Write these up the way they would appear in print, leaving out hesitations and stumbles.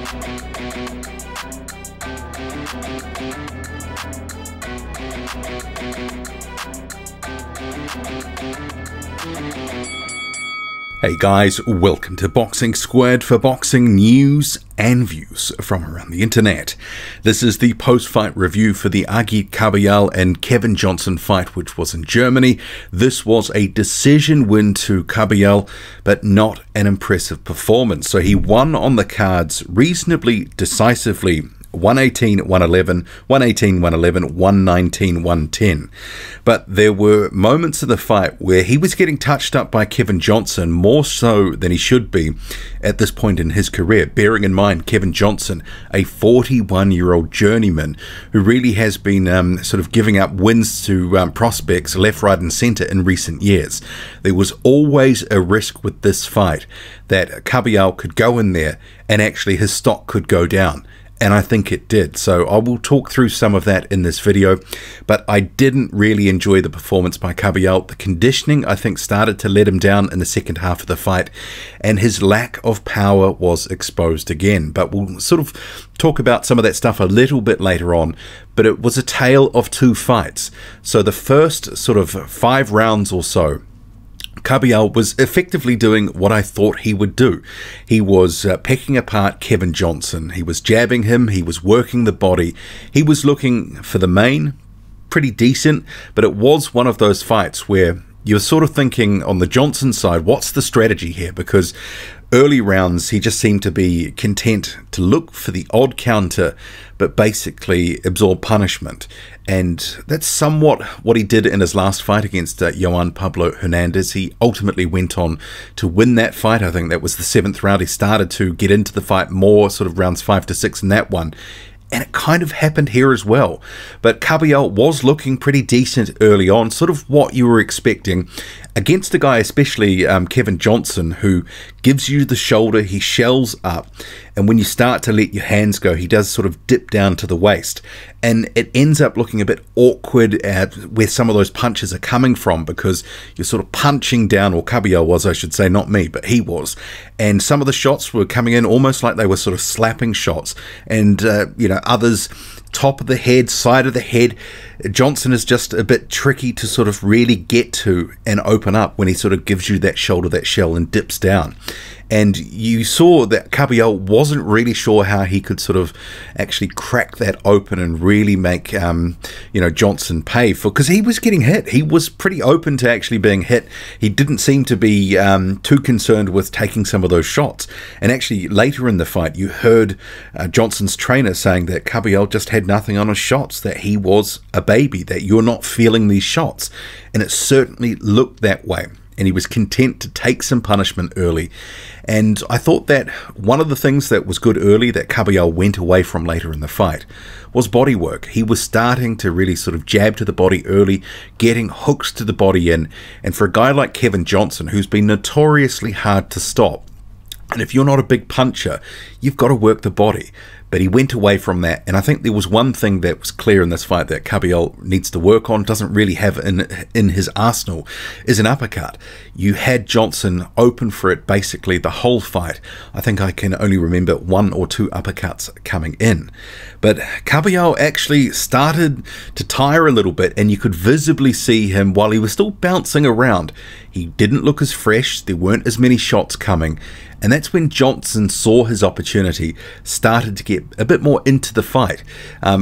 Hey guys, welcome to Boxing Squared for boxing news and views from around the internet. This is the post-fight review for the Agit Kabayel and Kevin Johnson fight, which was in Germany. This was a decision win to Kabayel, but not an impressive performance. So he won on the cards reasonably decisively. 118, 111, 118, 111, 119, 110. But there were moments of the fight where he was getting touched up by Kevin Johnson more so than he should be at this point in his career. Bearing in mind, Kevin Johnson, a 41-year-old journeyman who really has been sort of giving up wins to prospects left, right and centre in recent years. There was always a risk with this fight that Kabayel could go in there and actually his stock could go down. And I think it did. So I will talk through some of that in this video. But I didn't really enjoy the performance by Kabayel. The conditioning, I think, started to let him down in the second half of the fight. And his lack of power was exposed again. But we'll sort of talk about some of that stuff a little bit later on. But it was a tale of two fights. So the first sort of 5 rounds or so, Kabayel was effectively doing what I thought he would do. He was picking apart Kevin Johnson. He was jabbing him. He was working the body. He was looking for the main, pretty decent, but it was one of those fights where you're sort of thinking on the Johnson side, what's the strategy here? Because early rounds, he just seemed to be content to look for the odd counter, but basically absorb punishment. And that's somewhat what he did in his last fight against Joan Pablo Hernandez. He ultimately went on to win that fight. I think that was the 7th round. He started to get into the fight more, sort of rounds 5 to 6 in that one. And it kind of happened here as well. But Kabayel was looking pretty decent early on, sort of what you were expecting against a guy, especially Kevin Johnson, who gives you the shoulder, he shells up, and when you start to let your hands go, he does sort of dip down to the waist. And it ends up looking a bit awkward at where some of those punches are coming from, because you're sort of punching down, or Kabayel was, I should say, not me, but he was. And some of the shots were coming in almost like they were sort of slapping shots. And, you know, others top of the head, side of the head. Johnson is just a bit tricky to sort of really get to and open up when he sort of gives you that shoulder, that shell, and dips down. And you saw that Kabayel wasn't really sure how he could sort of actually crack that open and really make, you know, Johnson pay for, because he was getting hit. He was pretty open to actually being hit. He didn't seem to be too concerned with taking some of those shots. And actually later in the fight, you heard Johnson's trainer saying that Kabayel just had nothing on his shots, that he was a baby, that you're not feeling these shots. And it certainly looked that way. And he was content to take some punishment early. And I thought that one of the things that was good early that Kabayel went away from later in the fight was body work. He was starting to really sort of jab to the body early, getting hooks to the body in. And for a guy like Kevin Johnson, who's been notoriously hard to stop, and if you're not a big puncher, you've got to work the body. But he went away from that, and I think there was one thing that was clear in this fight that Kabayel needs to work on, doesn't really have in his arsenal, is an uppercut. You had Johnson open for it basically the whole fight. I think I can only remember 1 or 2 uppercuts coming in. But Kabayel actually started to tire a little bit, and you could visibly see him while he was still bouncing around. He didn't look as fresh, there weren't as many shots coming, and that's when Johnson saw his opportunity, started to get a bit more into the fight.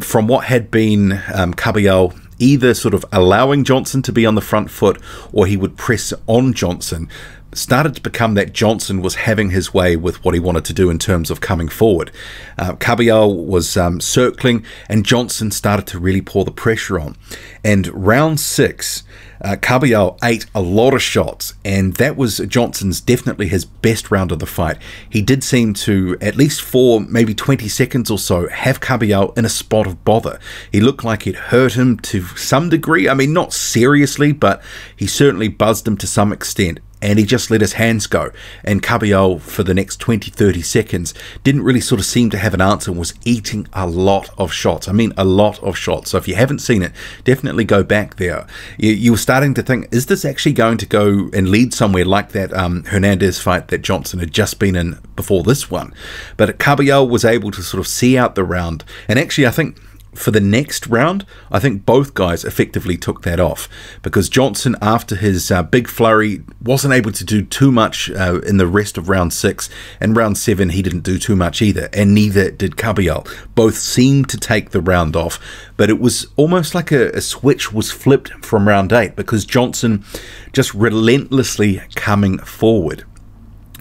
From what had been Kabayel either sort of allowing Johnson to be on the front foot, or he would press on Johnson, started to become that Johnson was having his way with what he wanted to do in terms of coming forward. Kabayel was circling, and Johnson started to really pour the pressure on. And round 6, Kabayel ate a lot of shots, and that was Johnson's definitely his best round of the fight. He did seem to, at least for maybe 20 seconds or so, have Kabayel in a spot of bother. He looked like it hurt him to some degree. I mean, not seriously, but he certainly buzzed him to some extent. and he just let his hands go. And Kabayel, for the next 20-30 seconds, didn't really sort of seem to have an answer and was eating a lot of shots. I mean, a lot of shots. So if you haven't seen it, definitely go back there. You were starting to think, is this actually going to go and lead somewhere like that Hernandez fight that Johnson had just been in before this one? But Kabayel was able to sort of see out the round. And actually, I think for the next round, I think both guys effectively took that off, because Johnson, after his big flurry, wasn't able to do too much in the rest of round 6, and round 7 he didn't do too much either, and neither did Kabayel. Both seemed to take the round off, but it was almost like a switch was flipped from round 8, because Johnson just relentlessly coming forward.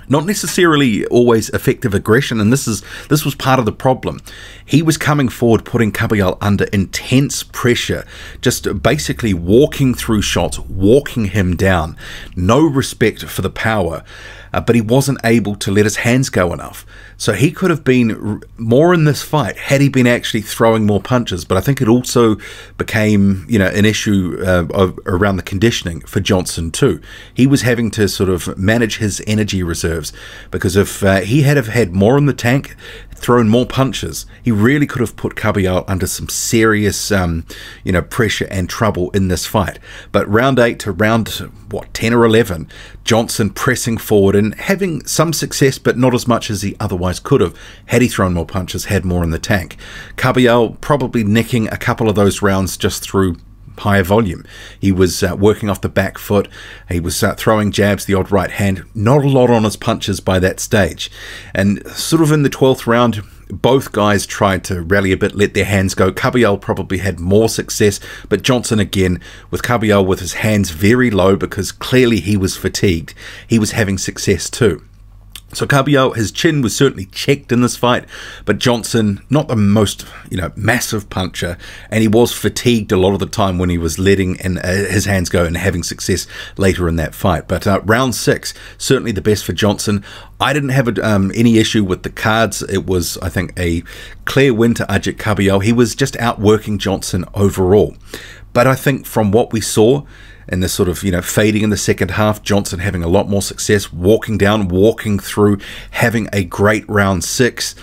Not necessarily always effective aggression, and this was part of the problem. He was coming forward, putting Kabayel under intense pressure, just basically walking through shots, walking him down. No respect for the power, but he wasn't able to let his hands go enough. So he could have been more in this fight had he been actually throwing more punches. But I think it also became, an issue around the conditioning for Johnson too. He was having to sort of manage his energy reserves, because if he had have had more in the tank, thrown more punches, he really could have put Kabayel under some serious, pressure and trouble in this fight. But round 8 to round 10 or 11, Johnson pressing forward and having some success, but not as much as he otherwise could have had he thrown more punches, had more in the tank. Kabayel probably nicking a couple of those rounds just through higher volume. He was working off the back foot. He was throwing jabs, the odd right hand. Not a lot on his punches by that stage. And sort of in the 12th round, both guys tried to rally a bit, let their hands go. Kabayel probably had more success, but Johnson again, with Kabayel with his hands very low, because clearly he was fatigued, he was having success too. So Kabayel, his chin was certainly checked in this fight, but Johnson, not the most, massive puncher, and he was fatigued a lot of the time when he was letting his hands go and having success later in that fight. But round 6, certainly the best for Johnson. I didn't have any issue with the cards. It was, I think, a clear win to Agit Kabayel. He was just outworking Johnson overall. But I think from what we saw, and the sort of, fading in the second half, Johnson having a lot more success, walking down, walking through, having a great round 6,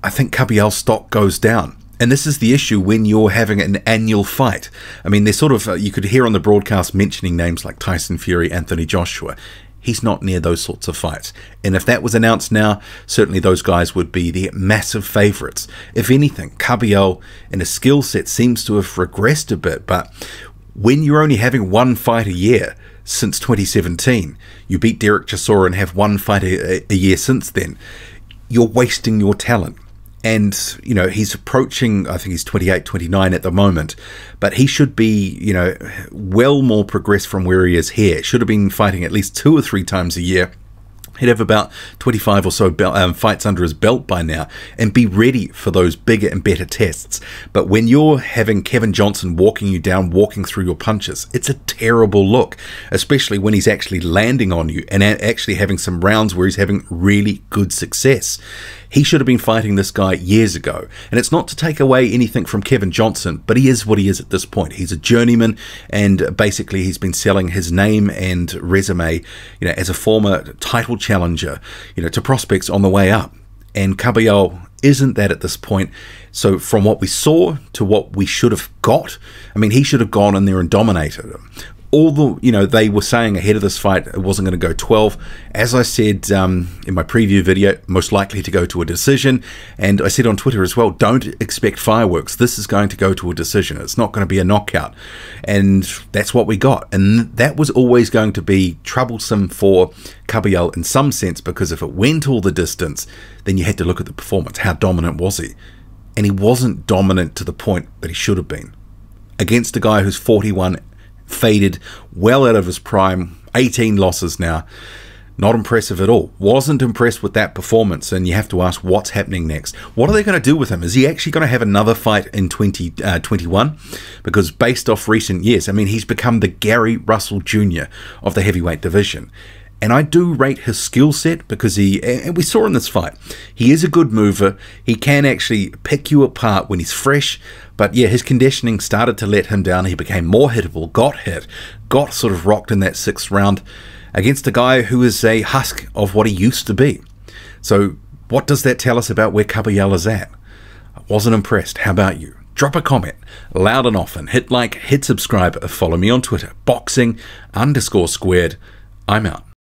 I think Kabayel's stock goes down. And this is the issue when you're having an annual fight. I mean, there's sort of, you could hear on the broadcast mentioning names like Tyson Fury, Anthony Joshua. He's not near those sorts of fights. And if that was announced now, certainly those guys would be the massive favourites. If anything, Kabayel in his skill set seems to have regressed a bit, but when you're only having one fight a year since 2017, you beat Derek Chisora and have one fight a year since then, you're wasting your talent. And, he's approaching, I think he's 28, 29 at the moment, but he should be, well more progressed from where he is here. Should have been fighting at least 2 or 3 times a year. He'd have about 25 or so fights under his belt by now and be ready for those bigger and better tests. But when you're having Kevin Johnson walking you down, walking through your punches, it's a terrible look, especially when he's actually landing on you and actually having some rounds where he's having really good success. He should have been fighting this guy years ago. And it's not to take away anything from Kevin Johnson, but he is what he is at this point. He's a journeyman, and basically he's been selling his name and resume, as a former title challenger, to prospects on the way up. And Kabayel isn't that at this point. So from what we saw to what we should have got, I mean, he should have gone in there and dominated him. Although, they were saying ahead of this fight it wasn't going to go 12. As I said in my preview video, most likely to go to a decision. And I said on Twitter as well, don't expect fireworks. This is going to go to a decision. It's not going to be a knockout. And that's what we got. And that was always going to be troublesome for Kabayel in some sense, because if it went all the distance, then you had to look at the performance. How dominant was he? And he wasn't dominant to the point that he should have been. Against a guy who's 41, faded, well out of his prime, 18 losses now. Not impressive at all. Wasn't impressed with that performance, and you have to ask what's happening next. What are they going to do with him? Is he actually going to have another fight in 2021? Because based off recent years, I mean, he's become the Gary Russell Jr. of the heavyweight division. And I do rate his skill set, because and we saw in this fight, he is a good mover. He can actually pick you apart when he's fresh. But yeah, his conditioning started to let him down. He became more hittable, got hit, got sort of rocked in that 6th round. against a guy who is a husk of what he used to be. So what does that tell us about where Kabayel is at? I wasn't impressed. How about you? Drop a comment, loud and often. Hit like, hit subscribe, follow me on Twitter, boxing_squared. I'm out.